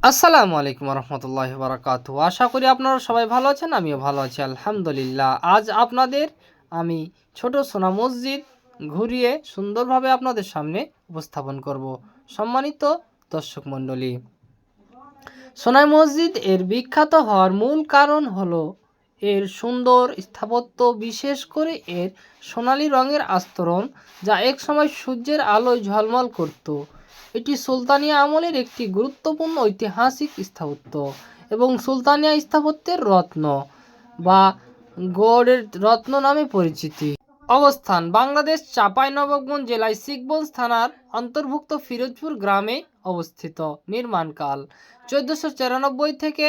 আসসালামু আলাইকুম রহমতুল্লাহি বারাকাতু। আশা করি আপনারা সবাই ভালো আছেন, আমিও ভালো আছি আলহামদুলিল্লাহ। আজ আপনাদের আমি ছোট সোনা মসজিদ ঘুরিয়ে সুন্দরভাবে আপনাদের সামনে উপস্থাপন করব। সম্মানিত দর্শক মণ্ডলী, সোনাই মসজিদ এর বিখ্যাত হওয়ার মূল কারণ হলো এর সুন্দর স্থাপত্য, বিশেষ করে এর সোনালী রঙের আস্তরণ, যা একসময় সূর্যের আলোয় ঝলমল করত। এটি সুলতানিয়া আমলের একটি গুরুত্বপূর্ণ ঐতিহাসিক স্থাপত্য এবং সুলতানিয়া স্থাপত্যের রত্ন বা গড়ের রত্ন নামে পরিচিতি। অবস্থান: বাংলাদেশ চাঁপাইনবাবগঞ্জ জেলায় শিখগঞ্জ থানার অন্তর্ভুক্ত ফিরোজপুর গ্রামে অবস্থিত। নির্মাণকাল 1494 থেকে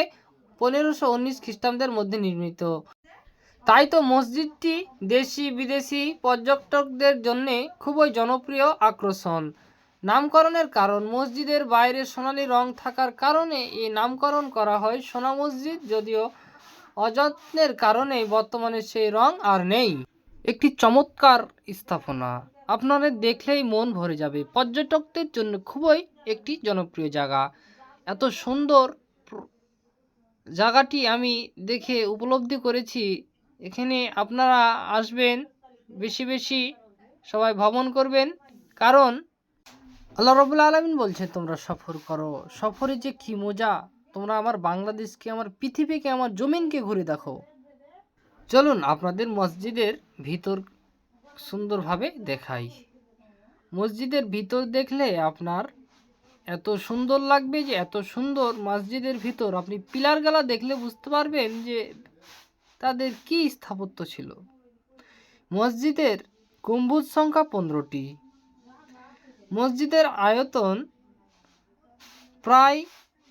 1519 খ্রিস্টাব্দের মধ্যে নির্মিত। তাই তো মসজিদটি দেশি বিদেশি পর্যটকদের জন্য খুবই জনপ্রিয় আকর্ষণ। নামকরণের কারণ: মসজিদের বাইরে সোনালী রং থাকার কারণে এই নামকরণ করা হয় সোনা মসজিদ, যদিও অযত্নের কারণে বর্তমানে সেই রং আর নেই। একটি চমৎকার স্থাপনা, আপনাদের দেখলেই মন ভরে যাবে। পর্যটকদের জন্য খুবই একটি জনপ্রিয় জায়গা। এত সুন্দর জায়গাটি আমি দেখে উপলব্ধি করেছি। এখানে আপনারা আসবেন, বেশি বেশি সবাই ভ্রমণ করবেন, কারণ আল্লাহ রাব্বুল আলামিন বলছে তোমরা সফর করো। সফরে যে কি মজা! তোমরা আমার বাংলাদেশকে, আমার পৃথিবীকে, আমার জমিনকে ঘুরে দেখো। চলুন আপনাদের মসজিদের ভিতর সুন্দরভাবে দেখাই। মসজিদের ভিতর দেখলে আপনার এত সুন্দর লাগবে যে এত সুন্দর মসজিদের ভিতর, আপনি পিলারগুলা দেখলে বুঝতে পারবেন যে তাদের কি স্থাপত্য ছিল। মসজিদের গম্বুজ সংখ্যা 15টি। মসজিদের আয়তন প্রায়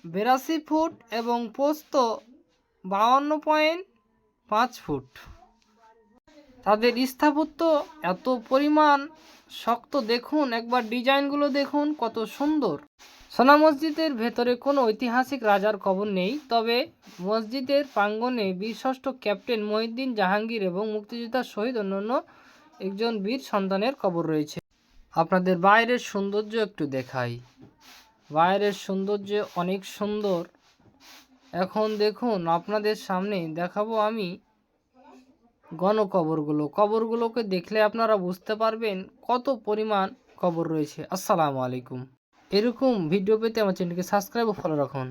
82 ফুট এবং প্রস্থ 52.5 ফুট। তাদের স্থাপত্য এত পরিমাণ শক্ত, দেখুন একবার ডিজাইনগুলো দেখুন কত সুন্দর। সোনা মসজিদের ভেতরে কোনো ঐতিহাসিক রাজার কবর নেই, তবে মসজিদের প্রাঙ্গণে বীর ষষ্ঠ ক্যাপ্টেন মহিউদ্দিন জাহাঙ্গীর এবং মুক্তিযোদ্ধা শহীদ অন্যান্য একজন বীর সন্তানের কবর রয়েছে। আপনাদের বাইরের সৌন্দর্য একটু দেখাই। বাইরের সৌন্দর্য অনেক সুন্দর। এখন দেখুন আপনাদের সামনে দেখাবো আমি কবরগুলোকে দেখলে আপনারা বুঝতে পারবেন কত পরিমাণ কবর রয়েছে। আসসালামু আলাইকুম। এরকম ভিডিও পেতে আমার চ্যানেলকে সাবস্ক্রাইব ও ফলো রাখুন।